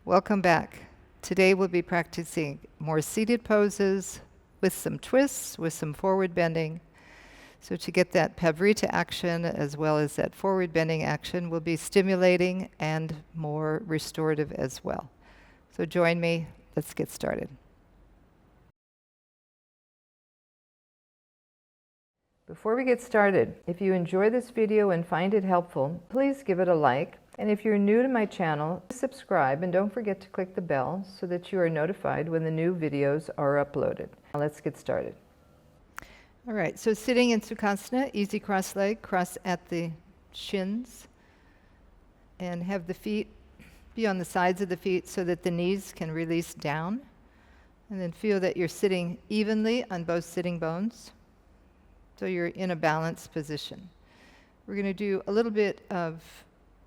Welcome back. Today we'll be practicing more seated poses with some twists, with some forward bending. So to get that Parivrtta action as well as that forward bending action, we'll be stimulating and more restorative as well. So join me, let's get started. Before we get started, if you enjoy this video and find it helpful, please give it a like. And if you're new to my channel, subscribe and don't forget to click the bell so that you are notified when the new videos are uploaded. Now let's get started. All right, so sitting in Sukhasana, easy cross leg, cross at the shins, and have the feet be on the sides of the feet so that the knees can release down. And then feel that you're sitting evenly on both sitting bones, so you're in a balanced position. We're going to do a little bit of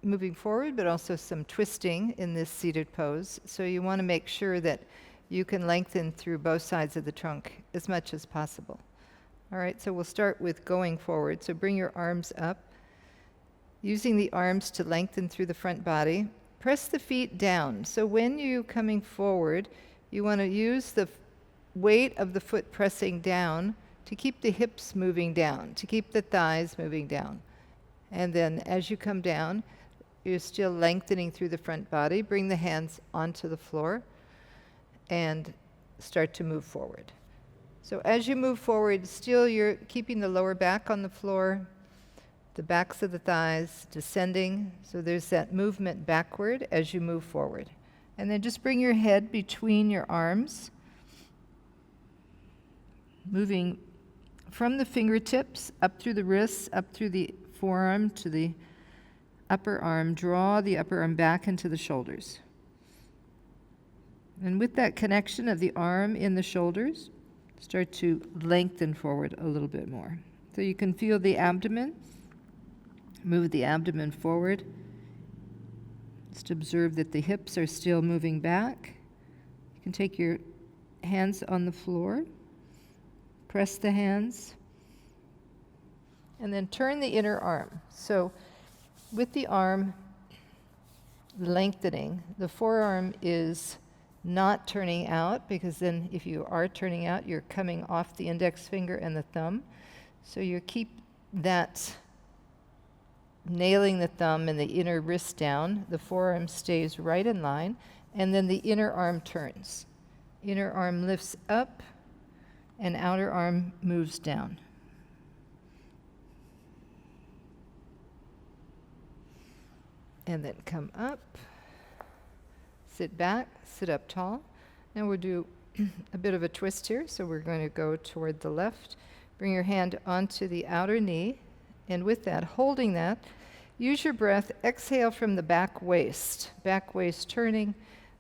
moving forward, but also some twisting in this seated pose. So you want to make sure that you can lengthen through both sides of the trunk as much as possible. All right, so we'll start with going forward. So bring your arms up, using the arms to lengthen through the front body. Press the feet down. So when you're coming forward, you want to use the weight of the foot pressing down to keep the hips moving down, to keep the thighs moving down. And then as you come down, you're still lengthening through the front body. Bring the hands onto the floor and start to move forward. So as you move forward, still you're keeping the lower back on the floor, the backs of the thighs descending. So there's that movement backward as you move forward. And then just bring your head between your arms, moving from the fingertips up through the wrists, up through the forearm to the upper arm. Draw the upper arm back into the shoulders. And with that connection of the arm in the shoulders, start to lengthen forward a little bit more. So you can feel the abdomen. Move the abdomen forward. Just observe that the hips are still moving back. You can take your hands on the floor. Press the hands. And then turn the inner arm. So with the arm lengthening, the forearm is not turning out, because then if you are turning out, you're coming off the index finger and the thumb. So you keep that nailing the thumb and the inner wrist down. The forearm stays right in line, and then the inner arm turns. Inner arm lifts up, and outer arm moves down. And then come up, sit back, sit up tall. Now we'll do a bit of a twist here. So we're going to go toward the left. Bring your hand onto the outer knee. And with that, holding that, use your breath. Exhale from the back waist turning,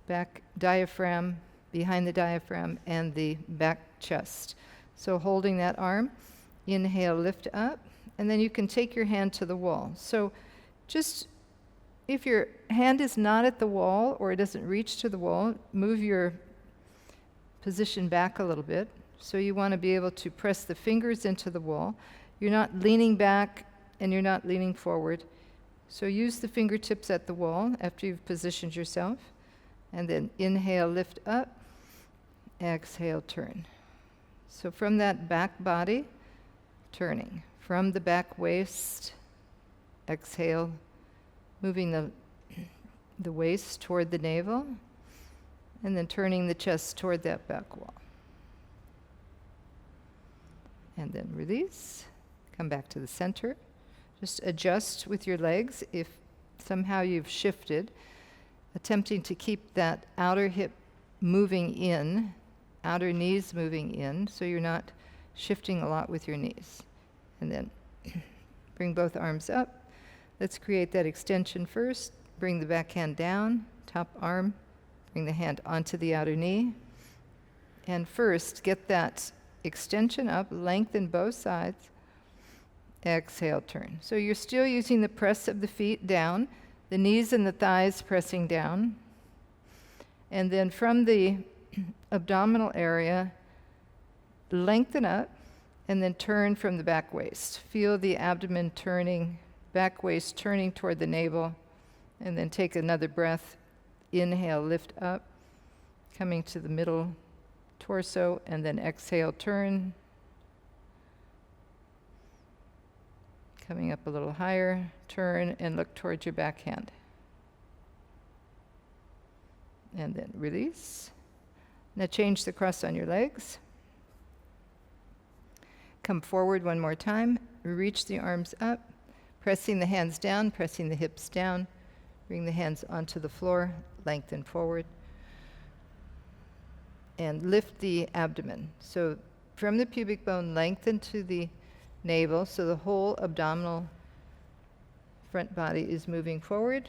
back diaphragm, behind the diaphragm, and the back chest. So holding that arm, inhale, lift up, and then you can take your hand to the wall. So just if your hand is not at the wall or it doesn't reach to the wall, move your position back a little bit. So you want to be able to press the fingers into the wall. You're not leaning back and you're not leaning forward. So use the fingertips at the wall after you've positioned yourself. And then inhale, lift up. Exhale, turn. So from that back body, turning. From the back waist, exhale, moving the waist toward the navel, and then turning the chest toward that back wall. And then release. Come back to the center. Just adjust with your legs if somehow you've shifted, attempting to keep that outer hip moving in, outer knees moving in, so you're not shifting a lot with your knees. And then bring both arms up. Let's create that extension first. Bring the back hand down, top arm. Bring the hand onto the outer knee. And first, get that extension up, lengthen both sides. Exhale, turn. So you're still using the press of the feet down, the knees and the thighs pressing down. And then from the abdominal area, lengthen up, and then turn from the back waist. Feel the abdomen turning, back waist turning toward the navel, and then take another breath Inhale, lift up, coming to the middle torso, and then exhale, turn. Coming up a little higher, turn and look towards your back hand. And then release. Now change the cross on your legs. Come forward one more time. Reach the arms up, pressing the hands down, pressing the hips down. Bring the hands onto the floor, lengthen forward. And lift the abdomen. So from the pubic bone, lengthen to the navel, so the whole abdominal front body is moving forward.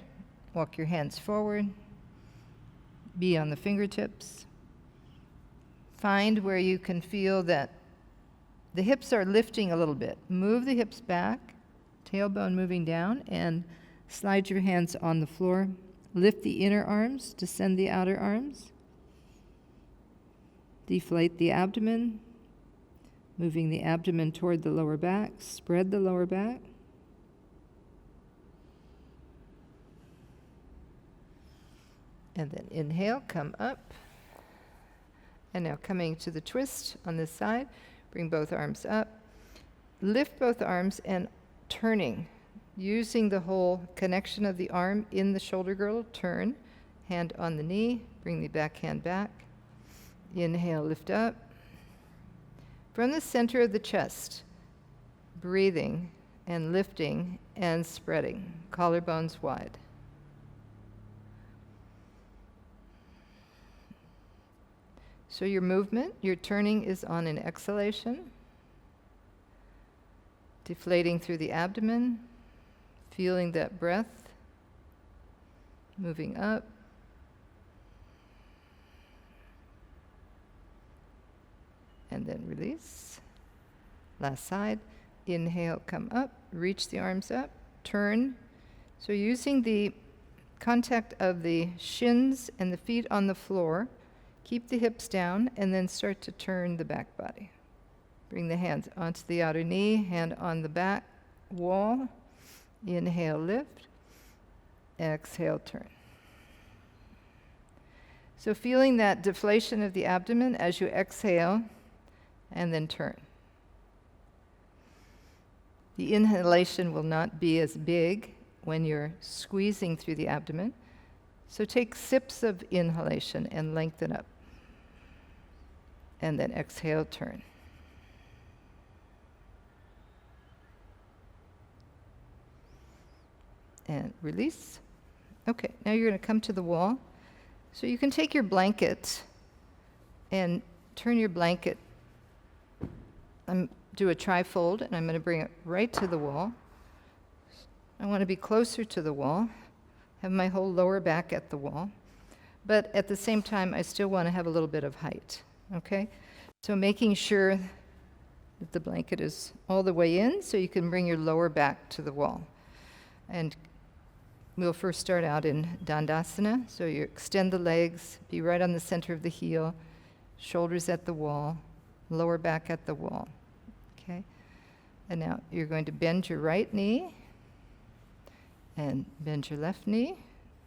Walk your hands forward. Be on the fingertips. Find where you can feel that the hips are lifting a little bit. Move the hips back, tailbone moving down, and slide your hands on the floor. Lift the inner arms, descend the outer arms. Deflate the abdomen, moving the abdomen toward the lower back. Spread the lower back. And then inhale, come up. And now coming to the twist on this side, bring both arms up. Lift both arms and turning, using the whole connection of the arm in the shoulder girdle. Turn, hand on the knee, bring the back hand back. Inhale, lift up. From the center of the chest, breathing and lifting and spreading, collarbones wide. So your movement, your turning is on an exhalation, deflating through the abdomen, feeling that breath, moving up. And then release. Last side. Inhale, come up, reach the arms up, turn. So using the contact of the shins and the feet on the floor, keep the hips down, and then start to turn the back body. Bring the hands onto the outer knee, hand on the back wall. Inhale, lift. Exhale, turn. So feeling that deflation of the abdomen as you exhale, and then turn. The inhalation will not be as big when you're squeezing through the abdomen. So take sips of inhalation and lengthen up. And then exhale, turn. And release. Okay, now you're going to come to the wall. So you can take your blanket and turn your blanket. Do a trifold, and I'm going to bring it right to the wall. I want to be closer to the wall, have my whole lower back at the wall, but at the same time, I still want to have a little bit of height, okay? So making sure that the blanket is all the way in, so you can bring your lower back to the wall. And we'll first start out in Dandasana, so you extend the legs, be right on the center of the heel, shoulders at the wall, lower back at the wall. Okay? And now you're going to bend your right knee and bend your left knee.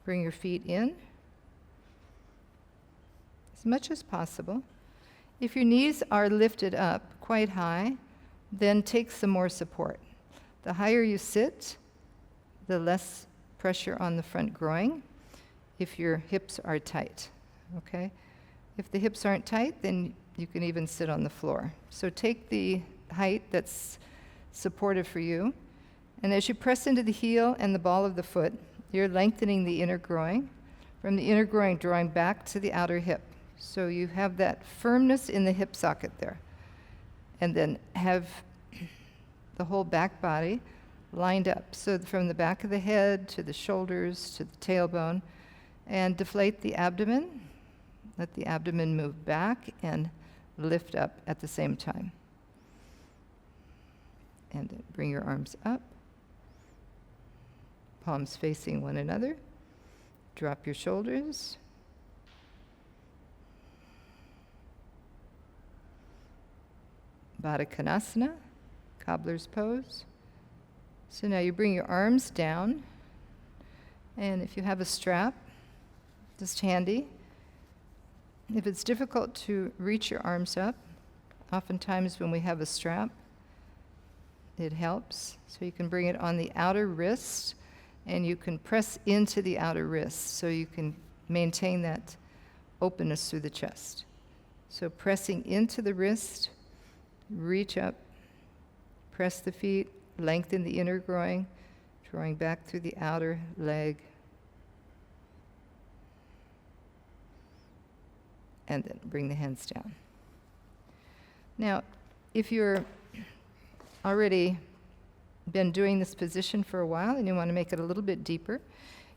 Bring your feet in as much as possible. If your knees are lifted up quite high, then take some more support. The higher you sit, the less pressure on the front groin if your hips are tight. Okay? If the hips aren't tight, then you can even sit on the floor. So take the height that's supportive for you. And as you press into the heel and the ball of the foot, you're lengthening the inner groin. From the inner groin, drawing back to the outer hip. So you have that firmness in the hip socket there. And then have the whole back body lined up. So from the back of the head to the shoulders to the tailbone. And deflate the abdomen. Let the abdomen move back and lift up at the same time. And then bring your arms up. Palms facing one another. Drop your shoulders. Baddha Konasana, cobbler's pose. So now you bring your arms down. And if you have a strap, just handy. If it's difficult to reach your arms up, oftentimes when we have a strap, it helps. So you can bring it on the outer wrist, and you can press into the outer wrist so you can maintain that openness through the chest. So pressing into the wrist, reach up, press the feet, lengthen the inner groin, drawing back through the outer leg. And then bring the hands down. Now, if you're already been doing this position for a while and you want to make it a little bit deeper,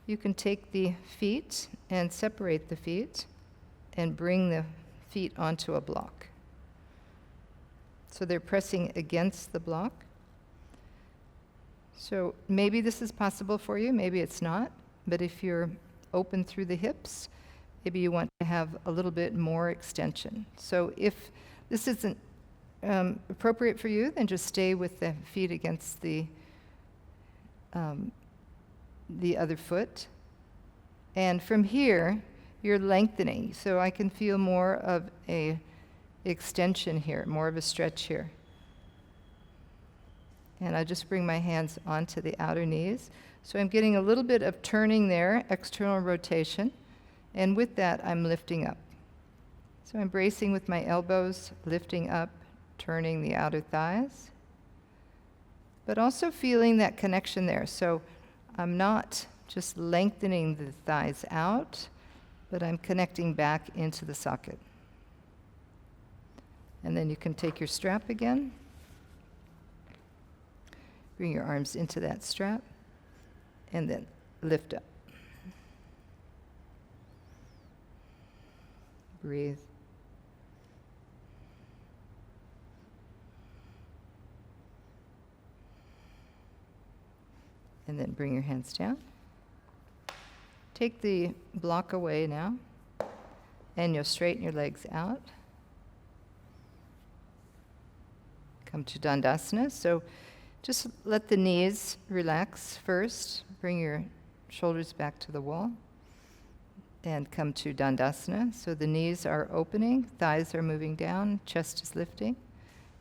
you can take the feet and separate the feet and bring the feet onto a block. So they're pressing against the block. So maybe this is possible for you, maybe it's not, but if you're open through the hips, maybe you want to have a little bit more extension. So if this isn't appropriate for you, then just stay with the feet against the other foot. And from here, you're lengthening. So I can feel more of a extension here, more of a stretch here. And I just bring my hands onto the outer knees. So I'm getting a little bit of turning there, external rotation. And with that, I'm lifting up. So I'm bracing with my elbows, lifting up, turning the outer thighs, but also feeling that connection there. So I'm not just lengthening the thighs out, but I'm connecting back into the socket. And then you can take your strap again. Bring your arms into that strap, and then lift up. Breathe. And then bring your hands down. Take the block away now, and you'll straighten your legs out. Come to Dandasana. So just let the knees relax first. Bring your shoulders back to the wall. And come to Dandasana. So the knees are opening, thighs are moving down, chest is lifting.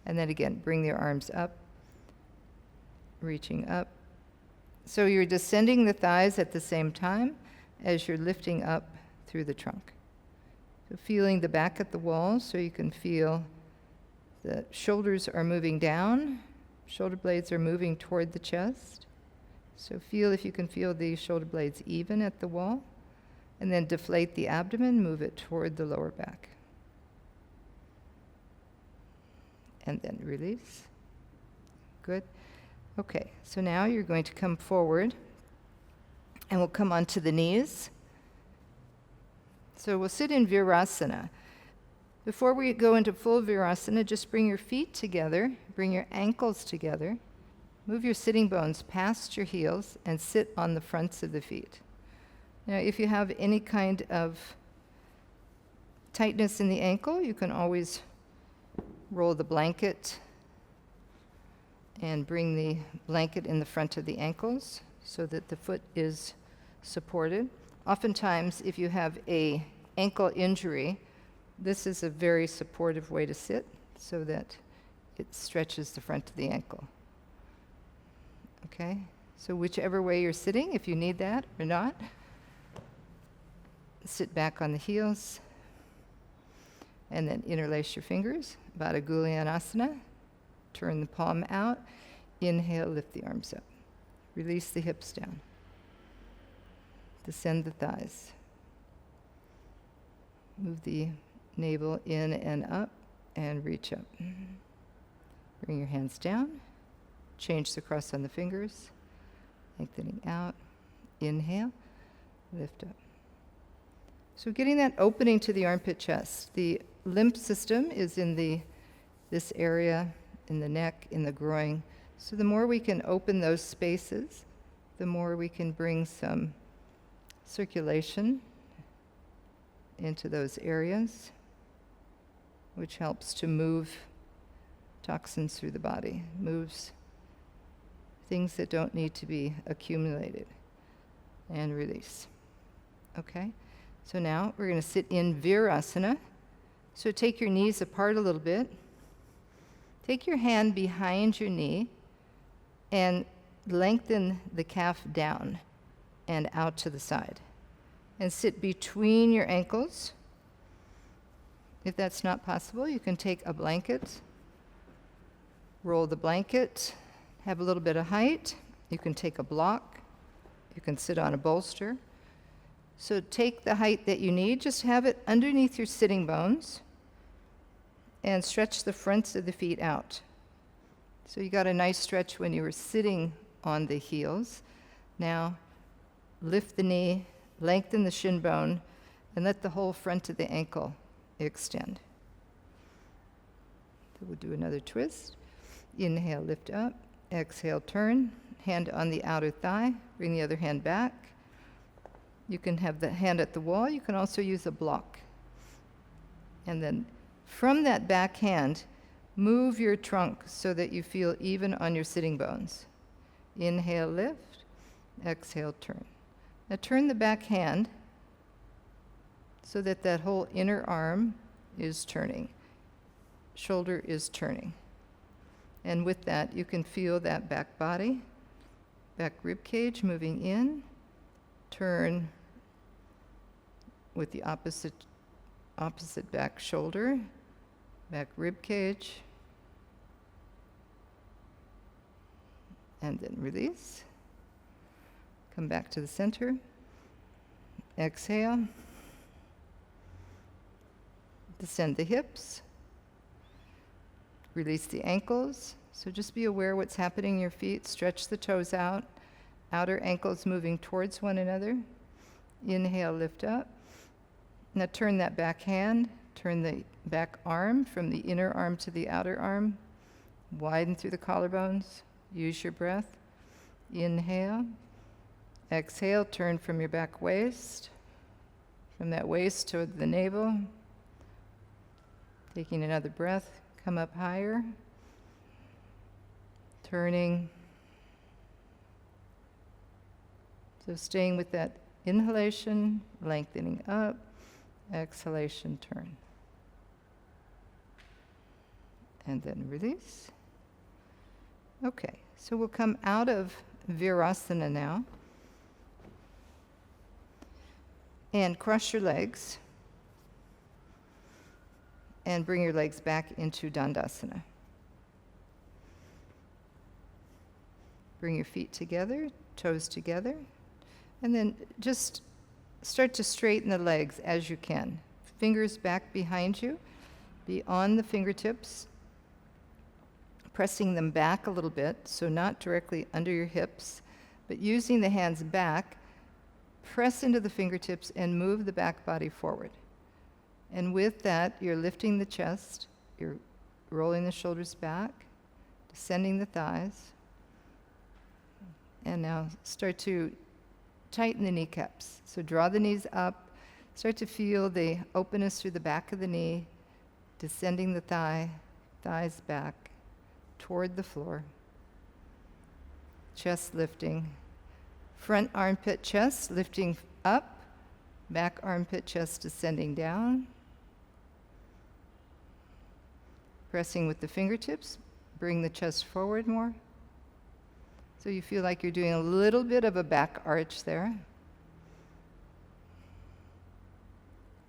And then again, bring your arms up, reaching up. So you're descending the thighs at the same time as you're lifting up through the trunk. So feeling the back at the wall, so you can feel the shoulders are moving down, shoulder blades are moving toward the chest. So feel if you can feel the shoulder blades even at the wall. And then deflate the abdomen, move it toward the lower back. And then release. Good. Okay, so now you're going to come forward, and we'll come onto the knees. So we'll sit in Virasana. Before we go into full Virasana, just bring your feet together, bring your ankles together, move your sitting bones past your heels, and sit on the fronts of the feet. Now, if you have any kind of tightness in the ankle, you can always roll the blanket and bring the blanket in the front of the ankles so that the foot is supported. Oftentimes, if you have an ankle injury, this is a very supportive way to sit so that it stretches the front of the ankle. Okay? So whichever way you're sitting, if you need that or not, sit back on the heels and then interlace your fingers. Baddhanguliyasana. Turn the palm out. Inhale, lift the arms up. Release the hips down. Descend the thighs. Move the navel in and up and reach up. Bring your hands down. Change the cross on the fingers. Lengthening out. Inhale, lift up. So getting that opening to the armpit chest. The lymph system is in this area, in the neck, in the groin. So the more we can open those spaces, the more we can bring some circulation into those areas, which helps to move toxins through the body, moves things that don't need to be accumulated, and release. Okay? So now we're going to sit in Virasana. So take your knees apart a little bit. Take your hand behind your knee and lengthen the calf down and out to the side. And sit between your ankles. If that's not possible, you can take a blanket, roll the blanket, have a little bit of height. You can take a block. You can sit on a bolster. So take the height that you need. Just have it underneath your sitting bones and stretch the fronts of the feet out. So you got a nice stretch when you were sitting on the heels. Now lift the knee, lengthen the shin bone, and let the whole front of the ankle extend. So we'll do another twist. Inhale, lift up. Exhale, turn. Hand on the outer thigh. Bring the other hand back. You can have the hand at the wall. You can also use a block. And then from that back hand, move your trunk so that you feel even on your sitting bones. Inhale, lift. Exhale, turn. Now turn the back hand so that that whole inner arm is turning. Shoulder is turning. And with that, you can feel that back body, back rib cage moving in. Turn with the opposite back shoulder, back rib cage, and then release. Come back to the center. Exhale. Descend the hips. Release the ankles. So just be aware what's happening in your feet. Stretch the toes out. Outer ankles moving towards one another. Inhale, lift up. Now turn that back hand. Turn the back arm from the inner arm to the outer arm. Widen through the collarbones. Use your breath. Inhale. Exhale, turn from your back waist. From that waist toward the navel. Taking another breath. Come up higher. Turning. So staying with that inhalation, lengthening up, exhalation, turn. And then release. Okay, so we'll come out of Virasana now. And cross your legs. And bring your legs back into Dandasana. Bring your feet together, toes together. And then just start to straighten the legs as you can. Fingers back behind you, beyond the fingertips, pressing them back a little bit, so not directly under your hips, but using the hands back, press into the fingertips and move the back body forward. And with that, you're lifting the chest, you're rolling the shoulders back, descending the thighs, and now start to tighten the kneecaps. So draw the knees up, start to feel the openness through the back of the knee, descending the thighs back toward the floor. Chest lifting. Front armpit chest lifting up, back armpit chest descending down. Pressing with the fingertips, bring the chest forward more. So you feel like you're doing a little bit of a back arch there.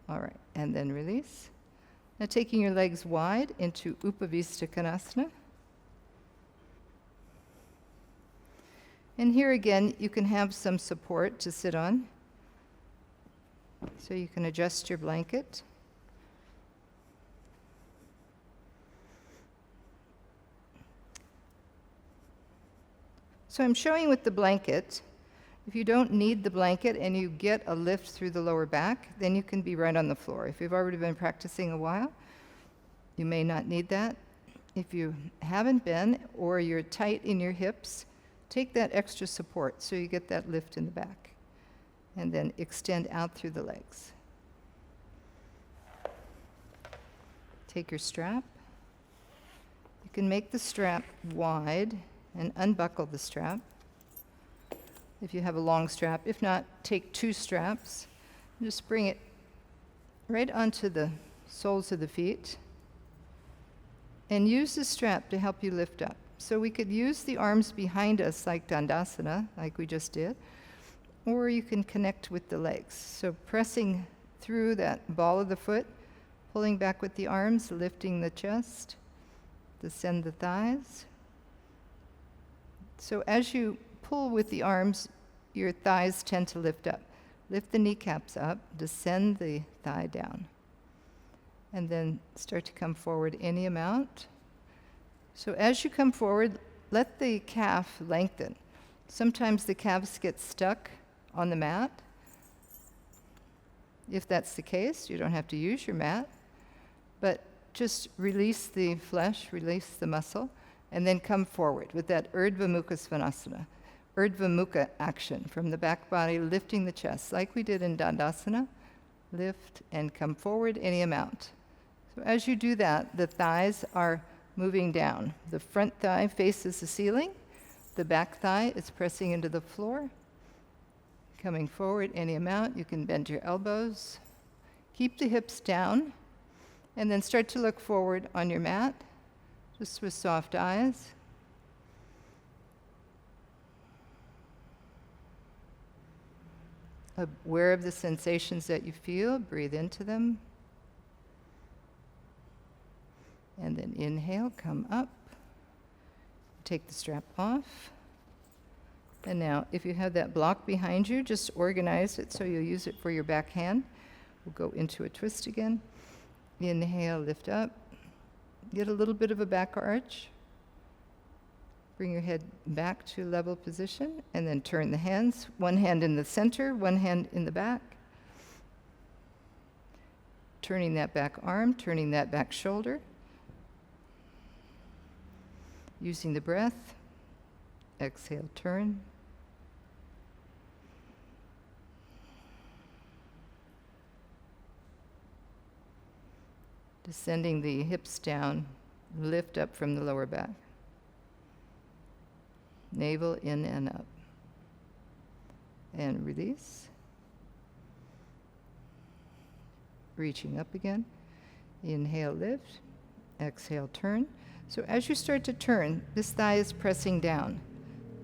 All right, and then release. Now taking your legs wide into Upavistha Konasana. And here again, you can have some support to sit on. So you can adjust your blanket. So I'm showing with the blanket. If you don't need the blanket and you get a lift through the lower back, then you can be right on the floor. If you've already been practicing a while, you may not need that. If you haven't been, or you're tight in your hips, take that extra support so you get that lift in the back. And then extend out through the legs. Take your strap. You can make the strap wide and unbuckle the strap if you have a long strap. If not, take two straps. Just bring it right onto the soles of the feet, and use the strap to help you lift up. So we could use the arms behind us like Dandasana, like we just did, or you can connect with the legs. So pressing through that ball of the foot, pulling back with the arms, lifting the chest, descend the thighs. So as you pull with the arms, your thighs tend to lift up. Lift the kneecaps up, descend the thigh down, and then start to come forward any amount. So as you come forward, let the calf lengthen. Sometimes the calves get stuck on the mat. If that's the case, you don't have to use your mat, but just release the flesh, release the muscle, and then come forward with that Urdhva Mukha Svanasana, Urdhva Mukha action from the back body, lifting the chest, like we did in Dandasana. Lift and come forward any amount. So as you do that, the thighs are moving down. The front thigh faces the ceiling. The back thigh is pressing into the floor. Coming forward any amount. You can bend your elbows. Keep the hips down. And then start to look forward on your mat, just with soft eyes. Aware of the sensations that you feel. Breathe into them. And then inhale, come up. Take the strap off. And now, if you have that block behind you, just organize it so you'll use it for your back hand. We'll go into a twist again. Inhale, lift up. Get a little bit of a back arch. Bring your head back to level position, and then turn the hands. One hand in the center, one hand in the back. Turning that back arm, turning that back shoulder. Using the breath. Exhale, turn. Descending the hips down, lift up from the lower back. Navel in and up. And release. Reaching up again. Inhale, lift. Exhale, turn. So as you start to turn, this thigh is pressing down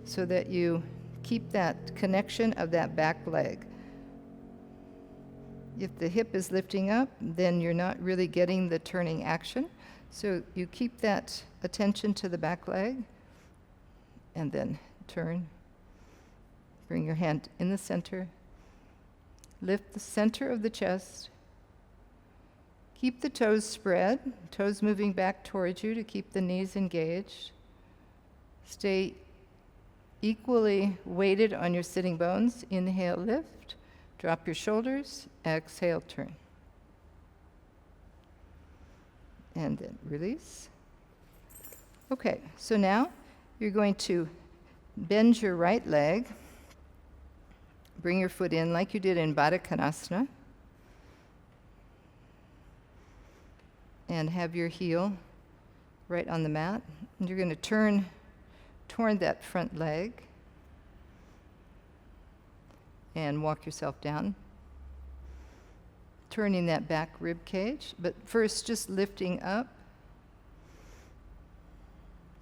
so that you keep that connection of that back leg. If the hip is lifting up, then you're not really getting the turning action. So you keep that attention to the back leg, and then turn. Bring your hand in the center. Lift the center of the chest. Keep the toes spread, toes moving back towards you to keep the knees engaged. Stay equally weighted on your sitting bones. Inhale, lift. Drop your shoulders. Exhale, turn. And then release. Okay, so now you're going to bend your right leg. Bring your foot in like you did in Baddha Konasana. And have your heel right on the mat. And you're going to turn toward that front leg and walk yourself down. Turning that back rib cage, but first just lifting up.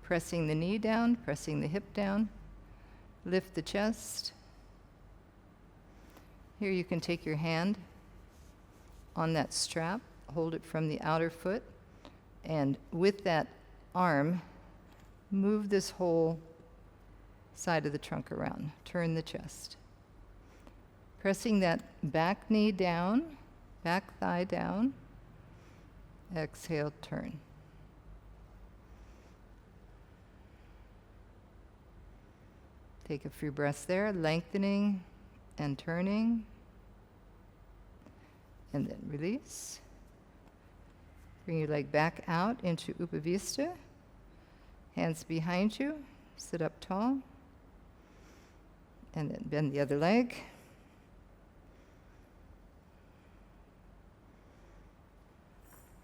Pressing the knee down, pressing the hip down. Lift the chest. Here you can take your hand on that strap, hold it from the outer foot, and with that arm, move this whole side of the trunk around. Turn the chest. Pressing that back knee down, back thigh down. Exhale, turn. Take a few breaths there, lengthening and turning. And then release. Bring your leg back out into Upavistha. Hands behind you. Sit up tall. And then bend the other leg.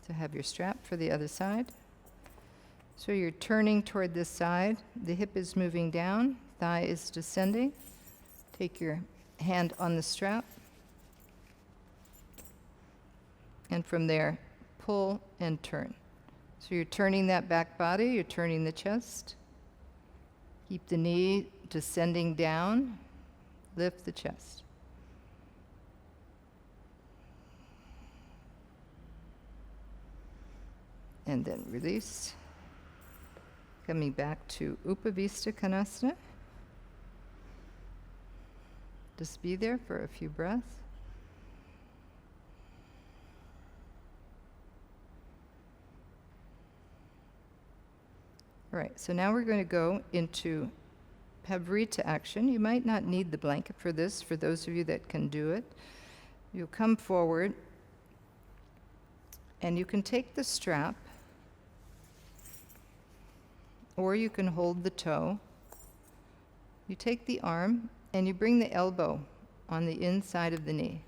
So have your strap for the other side. So you're turning toward this side. The hip is moving down. Thigh is descending. Take your hand on the strap. and from there, pull and turn. So you're turning that back body, you're turning the chest. Keep the knee descending down, lift the chest. And then release. Coming back to Upavistha Konasana. Just be there for a few breaths. All right, so now we're going to go into Parivrtta action. You might not need the blanket for this, for those of you that can do it. You'll come forward, and you can take the strap, or you can hold the toe. You take the arm, and you bring the elbow on the inside of the knee.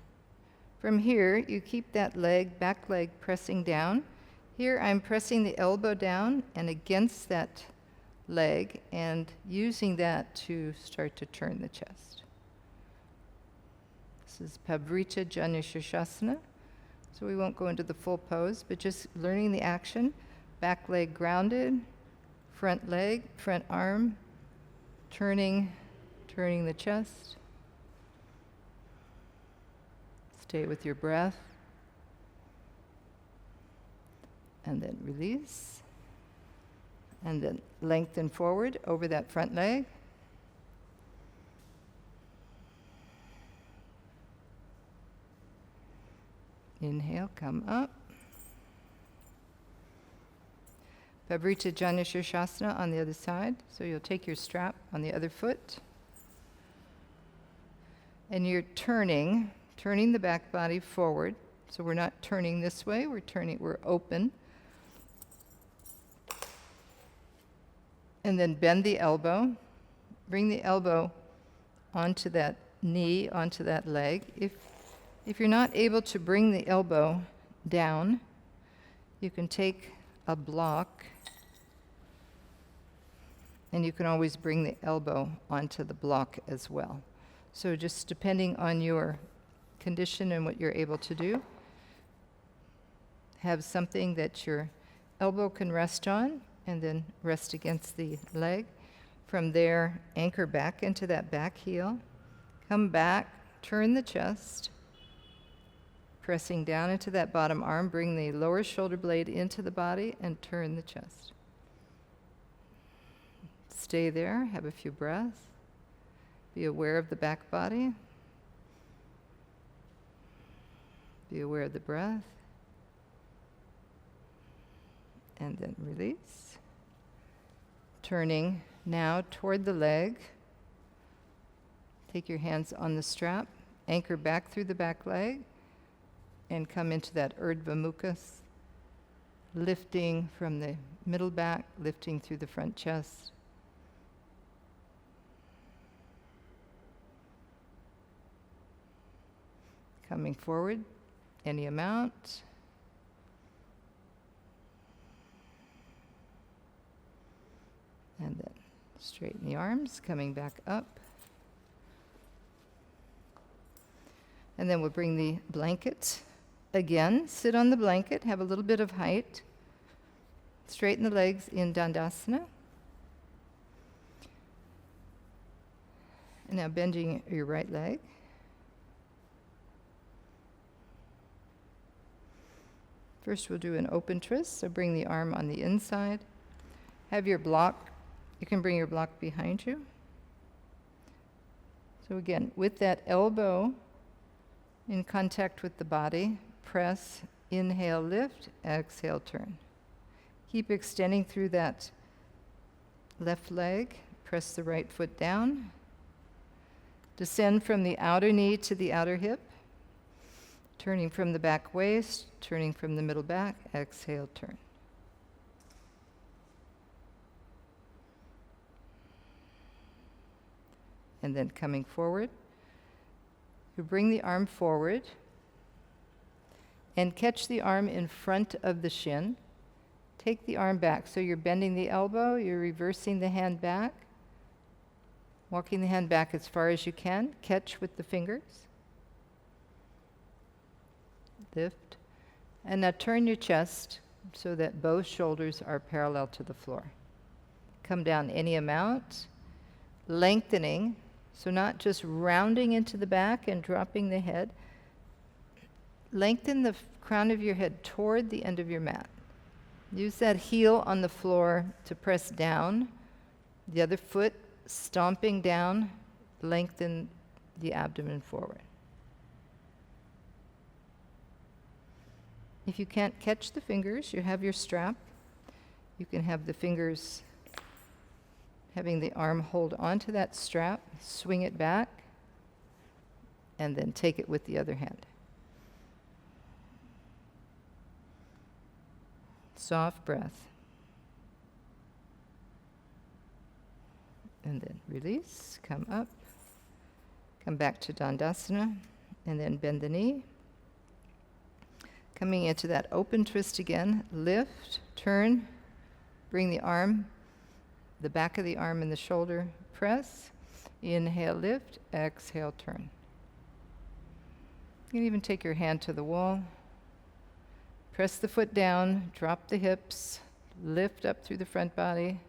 From here, you keep that leg, back leg, pressing down. Here I'm pressing the elbow down and against that leg and using that to start to turn the chest. This is Parivrtta Janu Sirsasana. So we won't go into the full pose, but just learning the action. Back leg grounded, front leg, front arm, turning the chest. Stay with your breath. And then release. And then lengthen forward over that front leg. Inhale, come up. Parivrtta Janu Sirsasana on the other side. So you'll take your strap on the other foot. And you're turning the back body forward. So we're not turning this way, we're open. And then bend the elbow. Bring the elbow onto that knee, onto that leg. If you're not able to bring the elbow down, you can take a block, and you can always bring the elbow onto the block as well. So just depending on your condition and what you're able to do, have something that your elbow can rest on, and then rest against the leg. From there, anchor back into that back heel. Come back, turn the chest, pressing down into that bottom arm. Bring the lower shoulder blade into the body and turn the chest. Stay there, have a few breaths. Be aware of the back body. Be aware of the breath. And then release. Turning now toward the leg. Take your hands on the strap, anchor back through the back leg, and come into that Urdhva Mukha, lifting from the middle back, lifting through the front chest. Coming forward, any amount. And then straighten the arms, coming back up. And then we'll bring the blanket again. Sit on the blanket, have a little bit of height. Straighten the legs in Dandasana. And now bending your right leg. First we'll do an open twist, so bring the arm on the inside. Have your block. You can bring your block behind you. So again, with that elbow in contact with the body, press, inhale, lift, exhale, turn. Keep extending through that left leg. Press the right foot down. Descend from the outer knee to the outer hip. Turning from the back waist, turning from the middle back, exhale, turn. And then coming forward, you bring the arm forward and catch the arm in front of the shin. Take the arm back. So you're bending the elbow, you're reversing the hand back, walking the hand back as far as you can. Catch with the fingers. Lift, And now turn your chest so that both shoulders are parallel to the floor. Come down any amount, lengthening, so not just rounding into the back and dropping the head. Lengthen the crown of your head toward the end of your mat. Use that heel on the floor to press down. The other foot stomping down, lengthen the abdomen forward. If you can't catch the fingers, you have your strap. You can have the fingers having the arm hold onto that strap, swing it back, and then take it with the other hand. Soft breath. And then release, come up, come back to Dandasana, and then bend the knee. Coming into that open twist again, lift, turn, bring the arm, the back of the arm and the shoulder, press, inhale, lift, exhale, turn. You can even take your hand to the wall, press the foot down, drop the hips, lift up through the front body,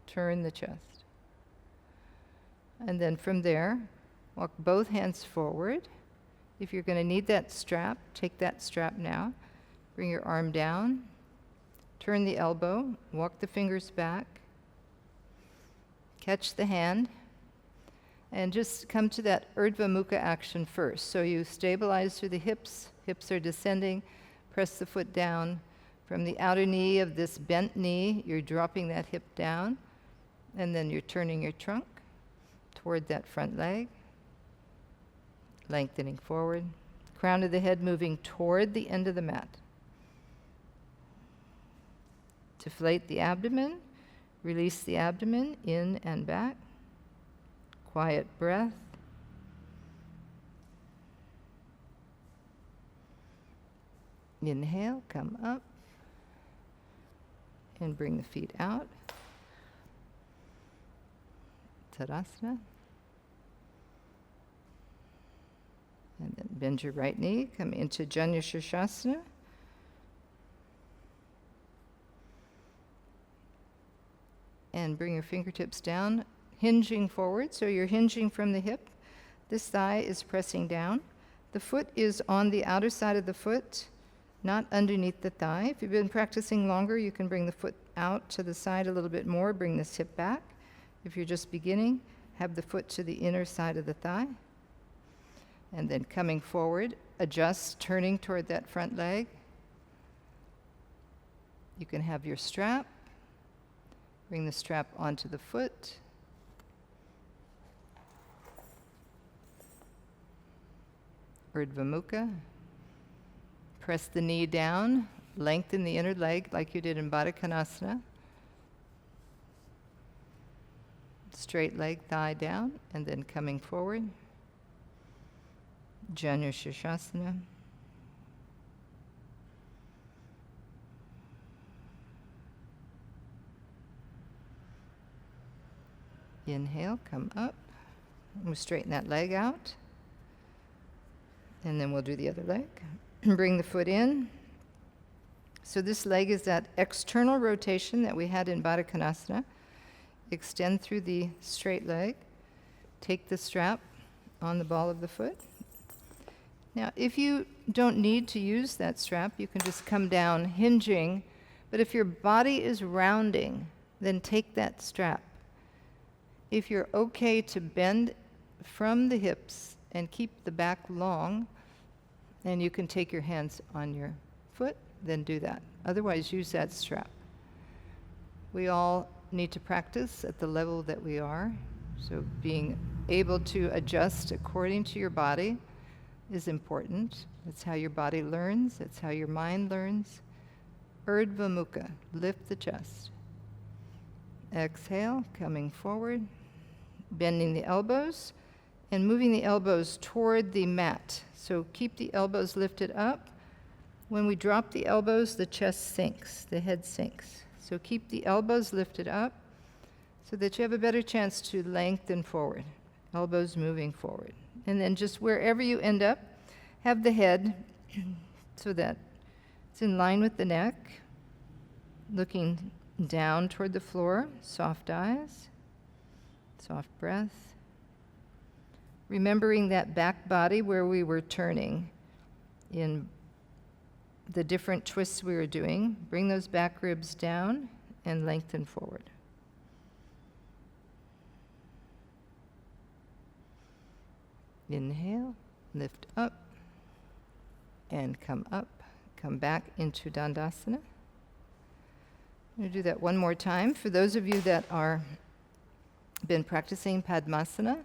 turn the chest. And then from there, walk both hands forward. If you're going to need that strap, take that strap now. Bring your arm down, turn the elbow, walk the fingers back, catch the hand, and just come to that Urdhva Mukha action first. So you stabilize through the hips are descending, press the foot down. From the outer knee of this bent knee, you're dropping that hip down, and then you're turning your trunk toward that front leg, lengthening forward, crown of the head moving toward the end of the mat. Deflate the abdomen, release the abdomen in and back. Quiet breath. Inhale, come up, and bring the feet out. Tadasana. And then bend your right knee, come into Janu Sirsasana. And bring your fingertips down, hinging forward. So you're hinging from the hip. This thigh is pressing down. The foot is on the outer side of the foot, not underneath the thigh. If you've been practicing longer, you can bring the foot out to the side a little bit more, bring this hip back. If you're just beginning, have the foot to the inner side of the thigh. And then coming forward, adjust, turning toward that front leg. You can have your strap. Bring the strap onto the foot. Urdhva Mukha. Press the knee down, lengthen the inner leg like you did in Baddha Konasana. Straight leg, thigh down, and then coming forward. Janu Sirsasana. Inhale, come up. We'll straighten that leg out. And then we'll do the other leg. Bring the foot in. So this leg is that external rotation that we had in Baddha Konasana. Extend through the straight leg. Take the strap on the ball of the foot. Now, if you don't need to use that strap, you can just come down hinging. But if your body is rounding, then take that strap. If you're okay to bend from the hips and keep the back long, and you can take your hands on your foot, then do that. Otherwise, use that strap. We all need to practice at the level that we are. So being able to adjust according to your body is important. That's how your body learns. That's how your mind learns. Urdhva Mukha, lift the chest. Exhale, coming forward, bending the elbows and moving the elbows toward the mat. So keep the elbows lifted up. When we drop the elbows, the chest sinks, the head sinks. So keep the elbows lifted up so that you have a better chance to lengthen forward, elbows moving forward. And then just wherever you end up, have the head so that It's in line with the neck, looking down toward the floor, soft eyes, soft breath. Remembering that back body where we were turning in the different twists we were doing. Bring those back ribs down and lengthen forward. Inhale, lift up, and come up. Come back into Dandasana. I'm going to do that one more time. For those of you that are been practicing Padmasana,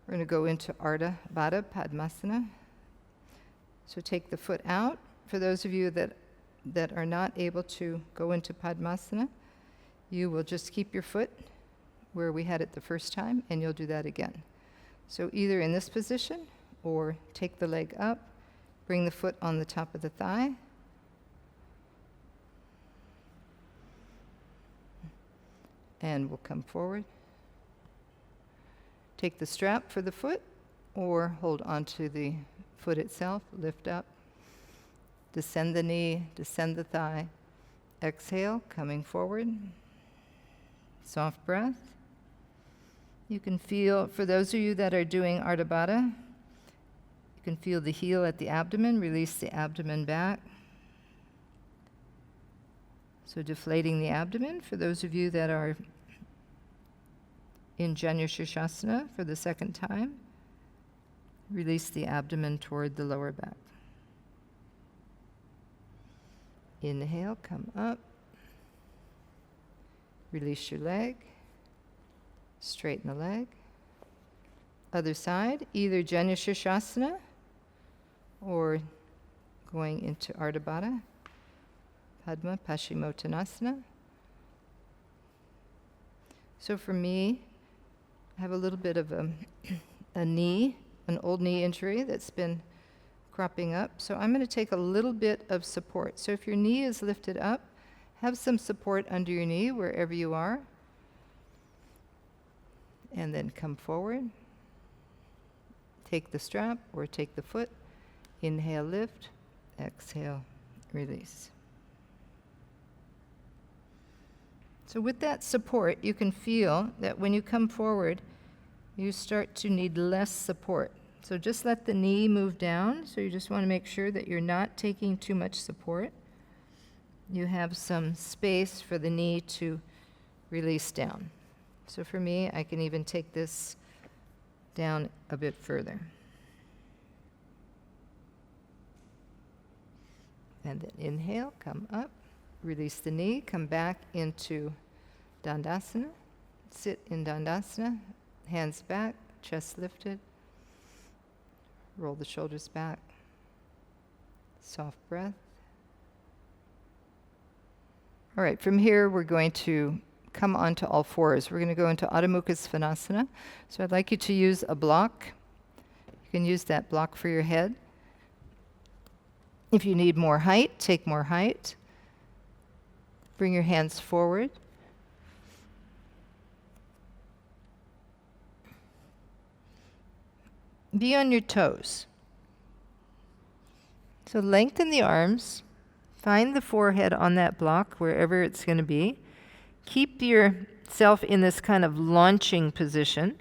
we're going to go into Ardha Baddha Padmasana. So take the foot out. For those of you that are not able to go into Padmasana, you will just keep your foot where we had it the first time, and you'll do that again. So either in this position, or take the leg up, bring the foot on the top of the thigh, and we'll come forward. Take the strap for the foot, or hold onto the foot itself, lift up, descend the knee, descend the thigh, exhale, coming forward, soft breath. You can feel, for those of you that are doing Ardha Baddha, you can feel the heel at the abdomen, release the abdomen back. So deflating the abdomen. For those of you that are in Janu Sirsasana for the second time, release the abdomen toward the lower back. Inhale, come up. Release your leg. Straighten the leg. Other side, either Janu Sirsasana or going into Ardha Baddha Padma Paschimottanasana. So for me, I have a little bit of a knee, an old knee injury that's been cropping up. So I'm going to take a little bit of support. So if your knee is lifted up, have some support under your knee wherever you are. And then come forward. Take the strap or take the foot. Inhale, lift. Exhale, release. So with that support, you can feel that when you come forward, you start to need less support. So just let the knee move down. So you just want to make sure that you're not taking too much support. You have some space for the knee to release down. So for me, I can even take this down a bit further. And then inhale, come up, release the knee, come back into Dandasana. Sit in Dandasana, hands back, chest lifted. Roll the shoulders back. Soft breath. All right, from here we're going to come onto all fours. We're going to go into Adho Mukha Svanasana. So I'd like you to use a block. You can use that block for your head. If you need more height, take more height. Bring your hands forward. Be on your toes. So lengthen the arms. Find the forehead on that block, wherever it's going to be. Keep yourself in this kind of launching position.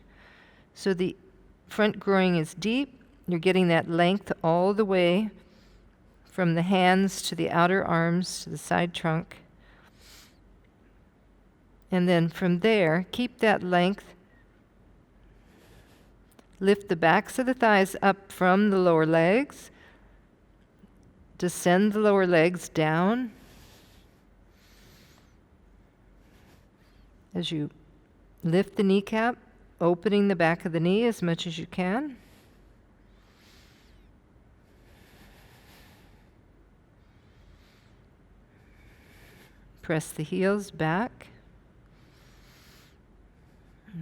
So the front groin is deep. You're getting that length all the way from the hands to the outer arms to the side trunk. And then from there, keep that length. Lift the backs of the thighs up from the lower legs. Descend the lower legs down. As you lift the kneecap, opening the back of the knee as much as you can. Press the heels back.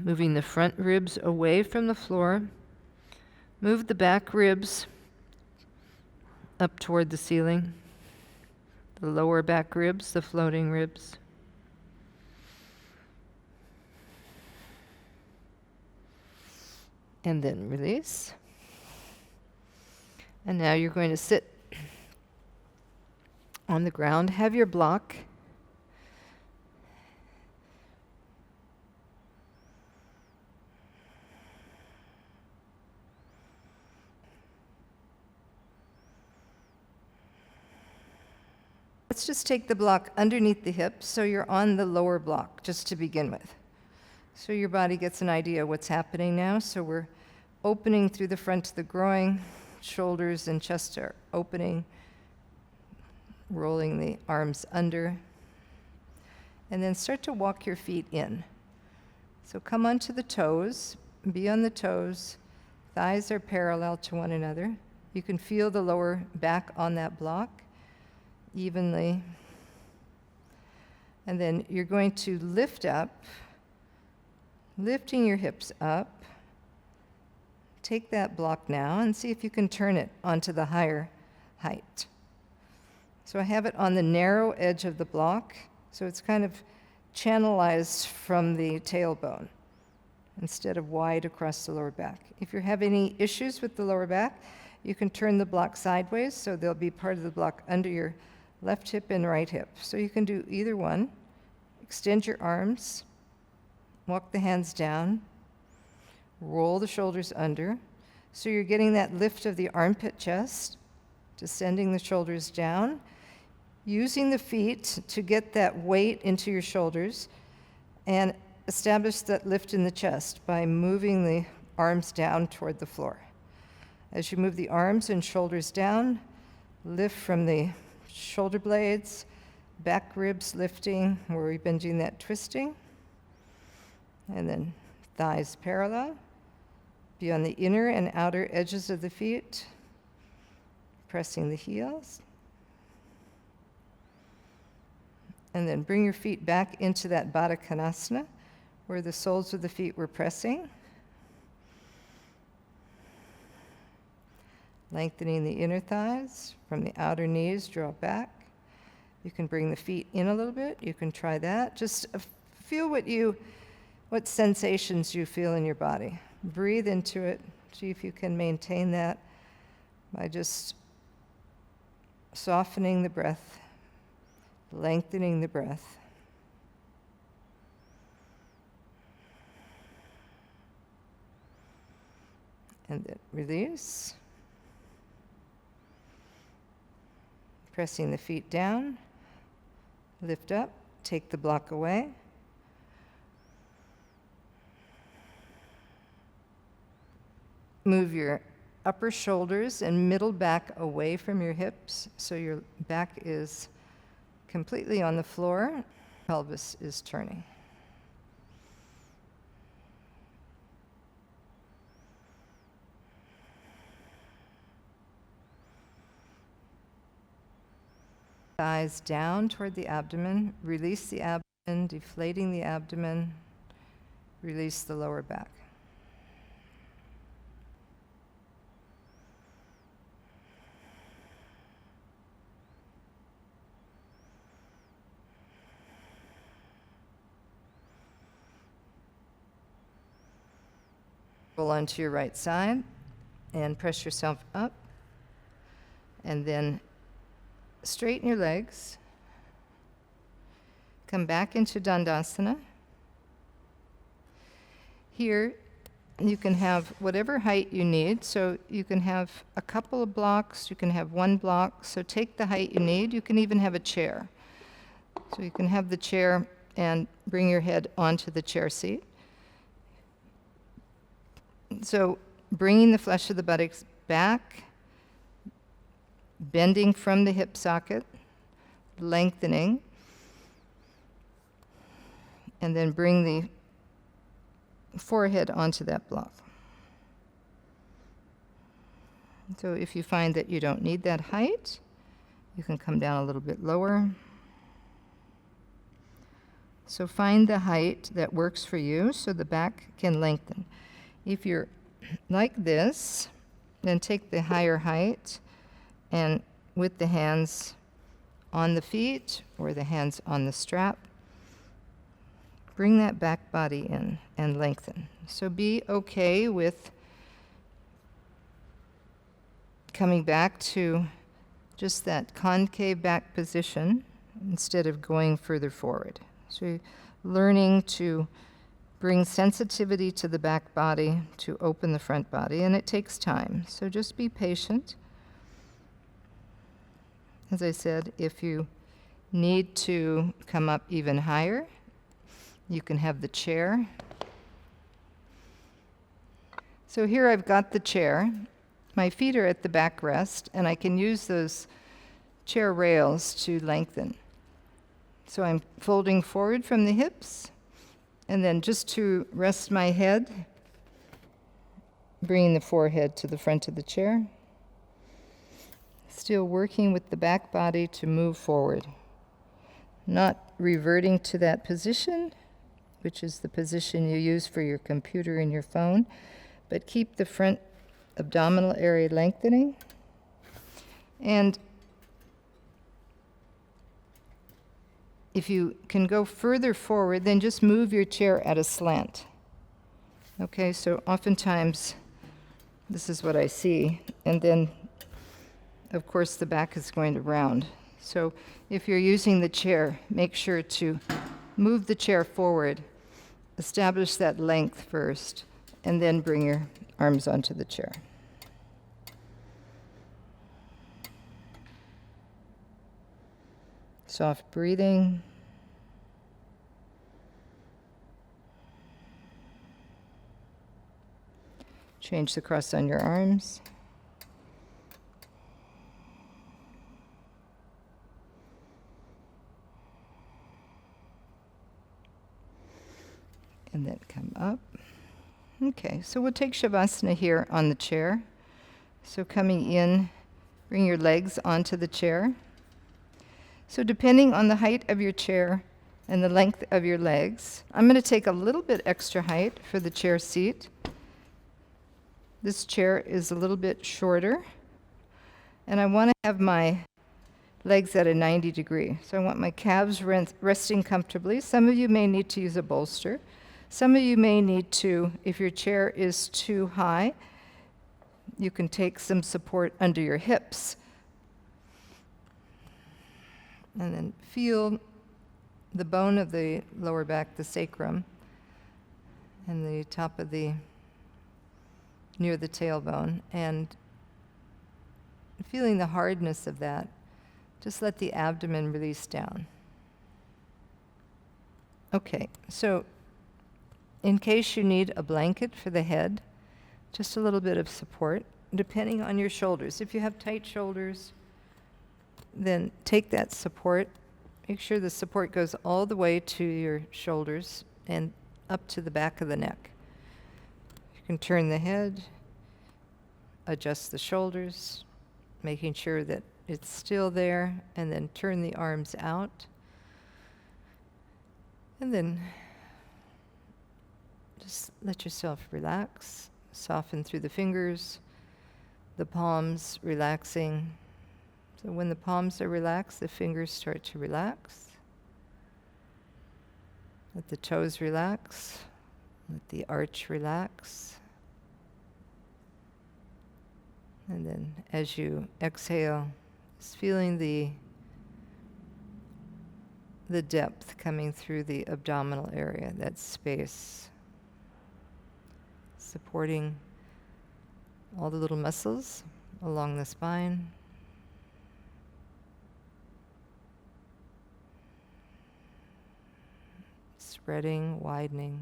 Moving the front ribs away from the floor. Move the back ribs up toward the ceiling. The lower back ribs, the floating ribs. And then release. And now you're going to sit on the ground. Have your block. Let's just take the block underneath the hips so you're on the lower block just to begin with. So your body gets an idea of what's happening now. So we're opening through the front of the groin, shoulders and chest are opening, rolling the arms under, and then start to walk your feet in. So come onto the toes, be on the toes, thighs are parallel to one another. You can feel the lower back on that block evenly. And then you're going to lift up, lifting your hips up. Take that block now and see if you can turn it onto the higher height. So I have it on the narrow edge of the block, so it's kind of channelized from the tailbone instead of wide across the lower back. If you're having any issues with the lower back, you can turn the block sideways, so there'll be part of the block under your left hip and right hip. So you can do either one. Extend your arms, walk the hands down, roll the shoulders under. So you're getting that lift of the armpit chest, descending the shoulders down, using the feet to get that weight into your shoulders and establish that lift in the chest by moving the arms down toward the floor. As you move the arms and shoulders down, lift from the shoulder blades, back ribs lifting, where we've been doing that twisting, and then thighs parallel. Be on the inner and outer edges of the feet, pressing the heels. And then bring your feet back into that Baddha Konasana, where the soles of the feet were pressing. Lengthening the inner thighs, from the outer knees, draw back. You can bring the feet in a little bit. You can try that. Just feel what sensations you feel in your body. Breathe into it. See if you can maintain that by just softening the breath, lengthening the breath. And then release. Pressing the feet down, lift up, take the block away. Move your upper shoulders and middle back away from your hips so your back is completely on the floor, pelvis is turning. Thighs down toward the abdomen, release the abdomen, deflating the abdomen, release the lower back. Roll onto your right side and press yourself up, and then straighten your legs. Come back into Dandasana. Here, you can have whatever height you need. So you can have a couple of blocks, you can have one block. So take the height you need. You can even have a chair. So you can have the chair and bring your head onto the chair seat. So bringing the flesh of the buttocks back, bending from the hip socket, lengthening, and then bring the forehead onto that block. So if you find that you don't need that height, you can come down a little bit lower. So find the height that works for you so the back can lengthen. If you're like this, then take the higher height and with the hands on the feet or the hands on the strap, bring that back body in and lengthen. So be okay with coming back to just that concave back position instead of going further forward. So you're learning to bring sensitivity to the back body to open the front body, and it takes time. So just be patient. As I said, if you need to come up even higher, you can have the chair. So here I've got the chair. My feet are at the backrest, and I can use those chair rails to lengthen. So I'm folding forward from the hips, and then just to rest my head, bringing the forehead to the front of the chair. Still working with the back body to move forward. Not reverting to that position, which is the position you use for your computer and your phone, but keep the front abdominal area lengthening. And if you can go further forward, then just move your chair at a slant. Okay, so oftentimes this is what I see, and then of course the back is going to round. So if you're using the chair, make sure to move the chair forward, establish that length first, and then bring your arms onto the chair. Soft breathing. Change the cross on your arms. And then come up. Okay, so we'll take Shavasana here on the chair. So coming in, bring your legs onto the chair. So depending on the height of your chair and the length of your legs, I'm going to take a little bit extra height for the chair seat. This chair is a little bit shorter, and I want to have my legs at a 90 degree. So I want my calves resting comfortably. Some of you may need to use a bolster. Some of you may need to, if your chair is too high, you can take some support under your hips. And then feel the bone of the lower back, the sacrum, and the top of the, near the tailbone, and feeling the hardness of that. Just let the abdomen release down. Okay, so in case you need a blanket for the head, just a little bit of support, depending on your shoulders. If you have tight shoulders, then take that support. Make sure the support goes all the way to your shoulders and up to the back of the neck. You can turn the head, adjust the shoulders, making sure that it's still there, and then turn the arms out. And then just let yourself relax, soften through the fingers, the palms relaxing. So when the palms are relaxed, the fingers start to relax. Let the toes relax. Let the arch relax. And then as you exhale, just feeling the depth coming through the abdominal area, that space, supporting all the little muscles along the spine. Spreading, widening.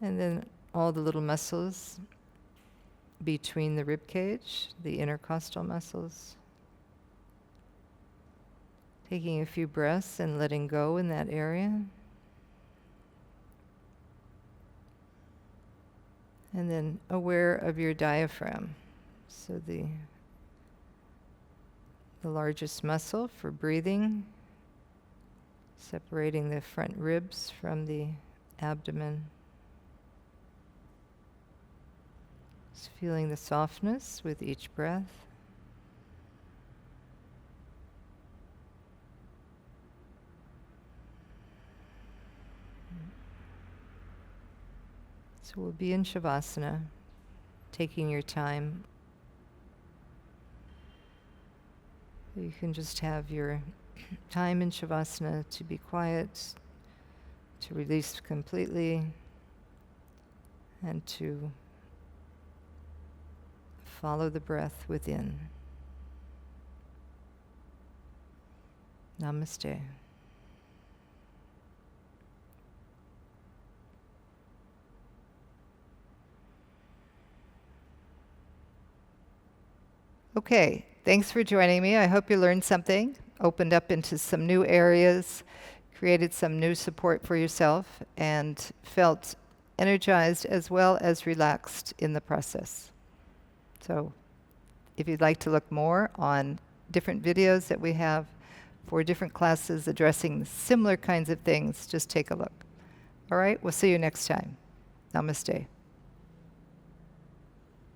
And then all the little muscles between the rib cage, the intercostal muscles. Taking a few breaths and letting go in that area. And then aware of your diaphragm. So the largest muscle for breathing, separating the front ribs from the abdomen. Just feeling the softness with each breath. So we'll be in Shavasana, taking your time. You can just have your time in Shavasana to be quiet, to release completely, and to follow the breath within. Namaste. Okay, thanks for joining me. I hope you learned something, opened up into some new areas, created some new support for yourself, and felt energized as well as relaxed in the process. So if you'd like to look more on different videos that we have for different classes addressing similar kinds of things, just take a look. All right, we'll see you next time. Namaste.